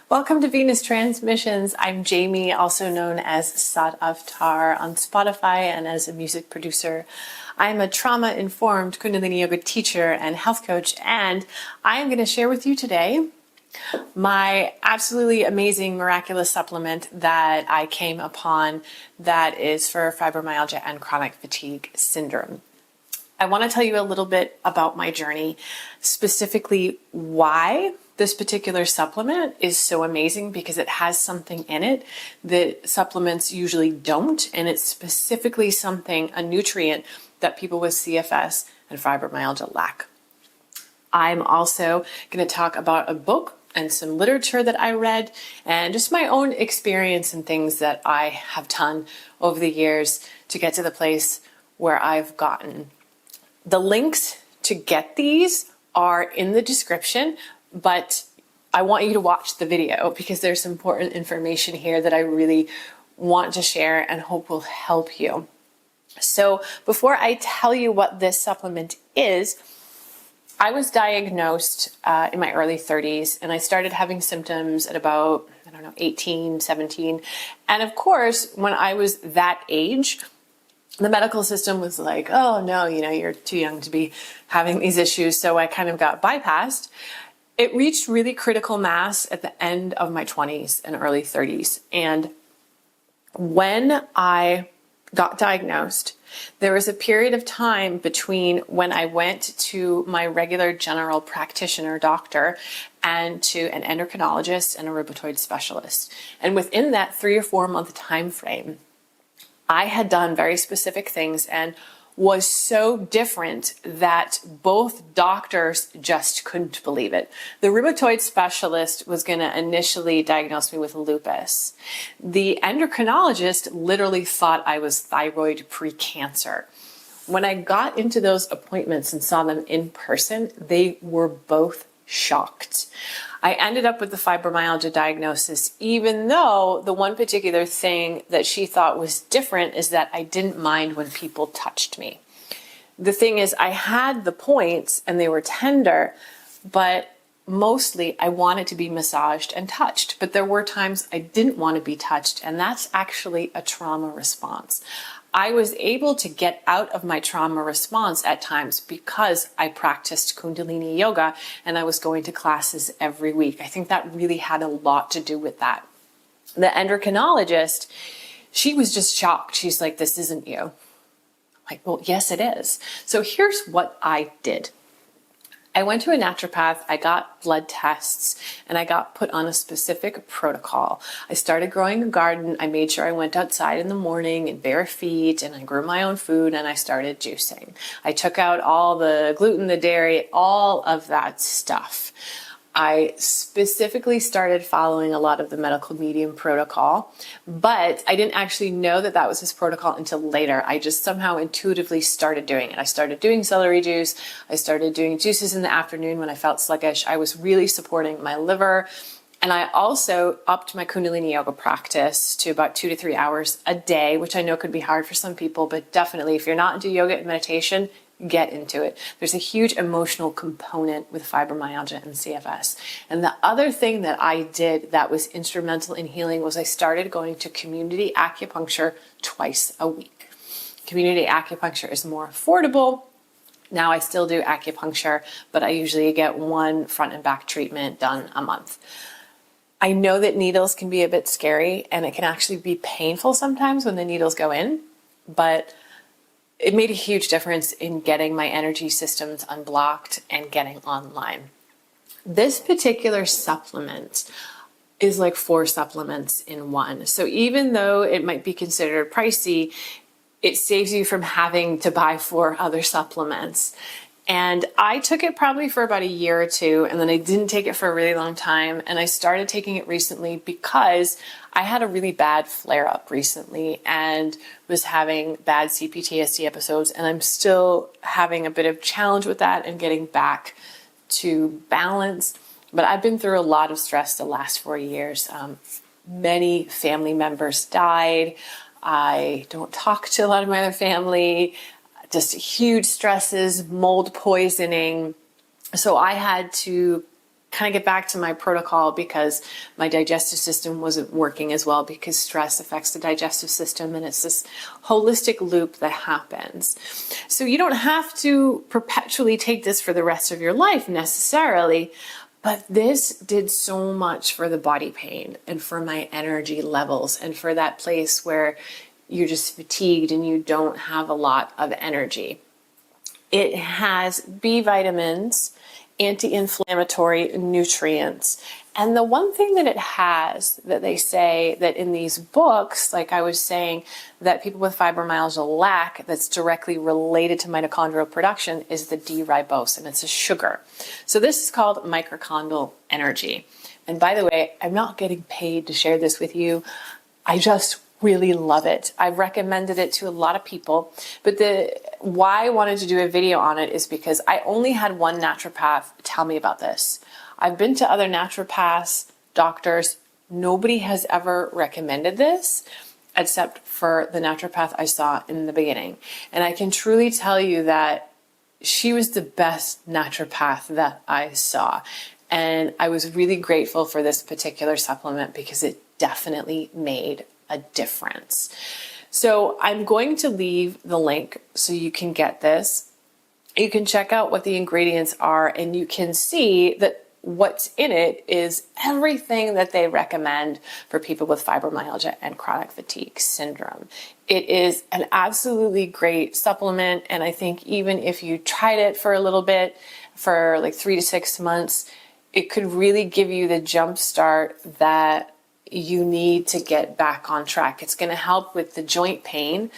Welcome to Venus Transmissions. I'm Jamie, also known as Sat Avtar on Spotify and as a music producer. I'm a trauma-informed Kundalini yoga teacher and health coach, and I am going to share with you today my absolutely amazing miraculous supplement that I came upon that is for fibromyalgia and chronic fatigue syndrome. I want to tell you a little bit about my journey, specifically why this particular supplement is so amazing, because it has something in it that supplements usually don't, and it's specifically a nutrient that people with CFS and fibromyalgia lack. I'm also going to talk about a book and some literature that I read and just my own experience and things that I have done over the years to get to the place where I've gotten. The links to get these are in the description, but I want you to watch the video because there's important information here that I really want to share and hope will help you. So before I tell you what this supplement is, I was diagnosed in my early 30s, and I started having symptoms at about, 18, 17. And of course, when I was that age, the medical system was like, oh no, you're too young to be having these issues. So I kind of got bypassed. It reached really critical mass at the end of my 20s and early 30s. And when I got diagnosed, there was a period of time between when I went to my regular general practitioner doctor and to an endocrinologist and a rheumatoid specialist. And within that 3 or 4 month time frame, I had done very specific things and was so different that both doctors just couldn't believe it. The rheumatoid specialist was going to initially diagnose me with lupus. The endocrinologist literally thought I was thyroid precancer. When I got into those appointments and saw them in person, they were both shocked. I ended up with the fibromyalgia diagnosis, even though the one particular thing that she thought was different is that I didn't mind when people touched me. The thing is, I had the points and they were tender, but mostly I wanted to be massaged and touched. But there were times I didn't want to be touched, and that's actually a trauma response. I was able to get out of my trauma response at times because I practiced Kundalini yoga and I was going to classes every week. I think that really had a lot to do with that. The endocrinologist, she was just shocked. She's like, this isn't you. I'm like, well, yes, it is. So here's what I did. I went to a naturopath, I got blood tests, and I got put on a specific protocol. I started growing a garden. I made sure I went outside in the morning in bare feet, and I grew my own food, and I started juicing. I took out all the gluten, the dairy, all of that stuff. I specifically started following a lot of the medical medium protocol, but I didn't actually know that that was his protocol until later. I just somehow intuitively started doing it. I started doing celery juice. I started doing juices in the afternoon when I felt sluggish. I was really supporting my liver. And I also upped my Kundalini yoga practice to about 2 to 3 hours a day, which I know could be hard for some people, but definitely if you're not into yoga and meditation, get into it. There's a huge emotional component with fibromyalgia and CFS. And the other thing that I did that was instrumental in healing was I started going to community acupuncture twice a week. Community acupuncture is more affordable. Now I still do acupuncture, but I usually get one front and back treatment done a month. I know that needles can be a bit scary and it can actually be painful sometimes when the needles go in, but it made a huge difference in getting my energy systems unblocked and getting online. This particular supplement is like 4 supplements in one. So even though it might be considered pricey, it saves you from having to buy 4 other supplements. And I took it probably for about a year or 2, and then I didn't take it for a really long time. And I started taking it recently because I had a really bad flare-up recently and was having bad CPTSD episodes. And I'm still having a bit of challenge with that and getting back to balance. But I've been through a lot of stress the last 4 years. Many family members died. I don't talk to a lot of my other family. Just huge stresses, mold poisoning. So I had to kind of get back to my protocol because my digestive system wasn't working as well, because stress affects the digestive system, and it's this holistic loop that happens. So you don't have to perpetually take this for the rest of your life necessarily, but this did so much for the body pain and for my energy levels and for that place where you're just fatigued and you don't have a lot of energy. It has B vitamins, anti-inflammatory nutrients. And the one thing that it has that they say that in these books, like I was saying, that people with fibromyalgia lack, that's directly related to mitochondrial production, is the D-ribose, and it's a sugar. So this is called mitochondrial energy. And by the way, I'm not getting paid to share this with you. I just really love it. I've recommended it to a lot of people, but why I wanted to do a video on it is because I only had one naturopath tell me about this. I've been to other naturopaths, doctors. Nobody has ever recommended this except for the naturopath I saw in the beginning. And I can truly tell you that she was the best naturopath that I saw. And I was really grateful for this particular supplement because it definitely made a difference. So I'm going to leave the link so you can get this. You can check out what the ingredients are, and you can see that what's in it is everything that they recommend for people with fibromyalgia and chronic fatigue syndrome. It is an absolutely great supplement, and I think even if you tried it for a little bit, for like 3 to 6 months, it could really give you the jump start that you need to get back on track. It's going to help with the joint pain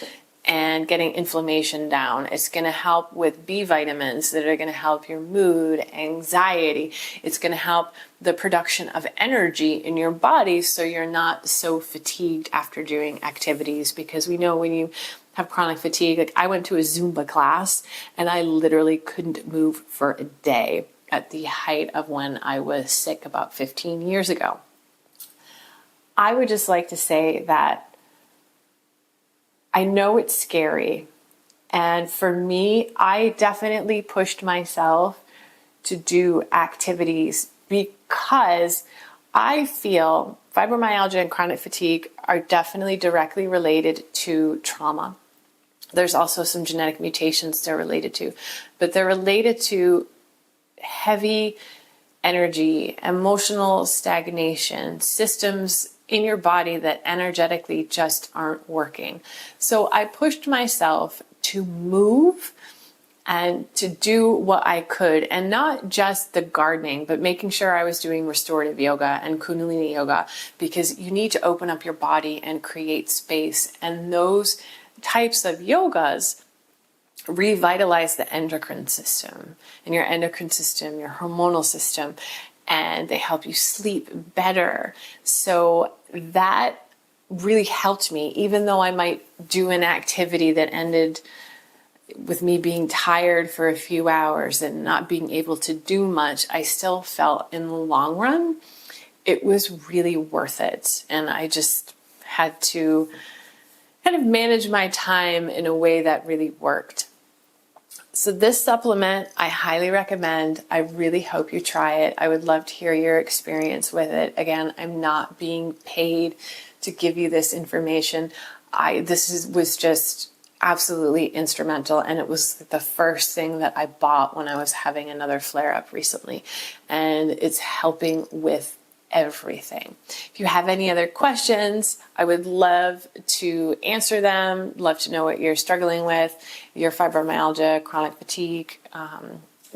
and getting inflammation down. It's going to help with B vitamins that are going to help your mood, anxiety. It's going to help the production of energy in your body so you're not so fatigued after doing activities, because we know when you have chronic fatigue, like I went to a Zumba class and I literally couldn't move for a day at the height of when I was sick about 15 years ago. I would just like to say that I know it's scary. And for me, I definitely pushed myself to do activities because I feel fibromyalgia and chronic fatigue are definitely directly related to trauma. There's also some genetic mutations they're related to, but they're related to heavy energy, emotional stagnation, systems in your body that energetically just aren't working. So I pushed myself to move and to do what I could, and not just the gardening, but making sure I was doing restorative yoga and Kundalini yoga, because you need to open up your body and create space. And those types of yogas revitalize the endocrine system, and your endocrine system, your hormonal system, and they help you sleep better. So that really helped me, even though I might do an activity that ended with me being tired for a few hours and not being able to do much. I still felt in the long run, it was really worth it. And I just had to kind of manage my time in a way that really worked. So this supplement, I highly recommend. I really hope you try it. I would love to hear your experience with it. Again, I'm not being paid to give you this information. Was just absolutely instrumental, and it was the first thing that I bought when I was having another flare-up recently, and it's helping with everything. If you have any other questions, I would love to answer them. Love to know what you're struggling with, your fibromyalgia, chronic fatigue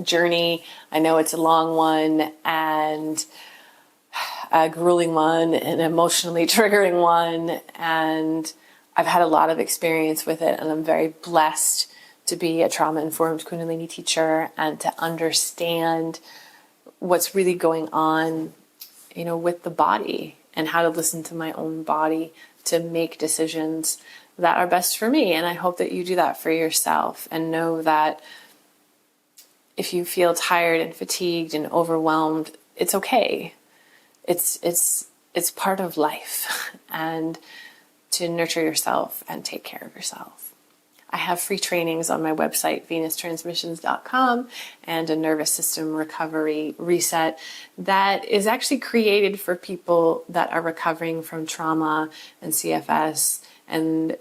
journey. I know it's a long one and a grueling one, an emotionally triggering one, and I've had a lot of experience with it, and I'm very blessed to be a trauma-informed Kundalini teacher and to understand what's really going on, with the body, and how to listen to my own body to make decisions that are best for me. And I hope that you do that for yourself, and know that if you feel tired and fatigued and overwhelmed, it's okay. It's part of life, and to nurture yourself and take care of yourself. I have free trainings on my website, venustransmissions.com, and a nervous system recovery reset that is actually created for people that are recovering from trauma and CFS. And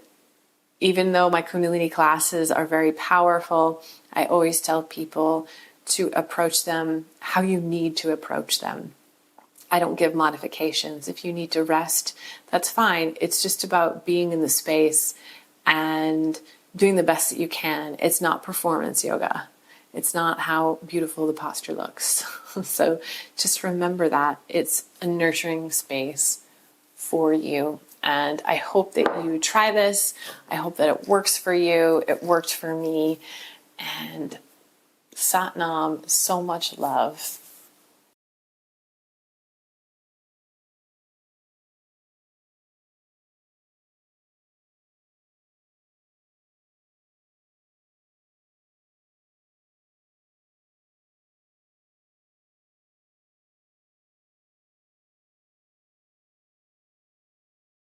even though my Kundalini classes are very powerful, I always tell people to approach them how you need to approach them. I don't give modifications. If you need to rest, that's fine. It's just about being in the space and doing the best that you can. It's not performance yoga. It's not how beautiful the posture looks. So just remember that it's a nurturing space for you. And I hope that you try this. I hope that it works for you. It worked for me. And Sat Nam, so much love.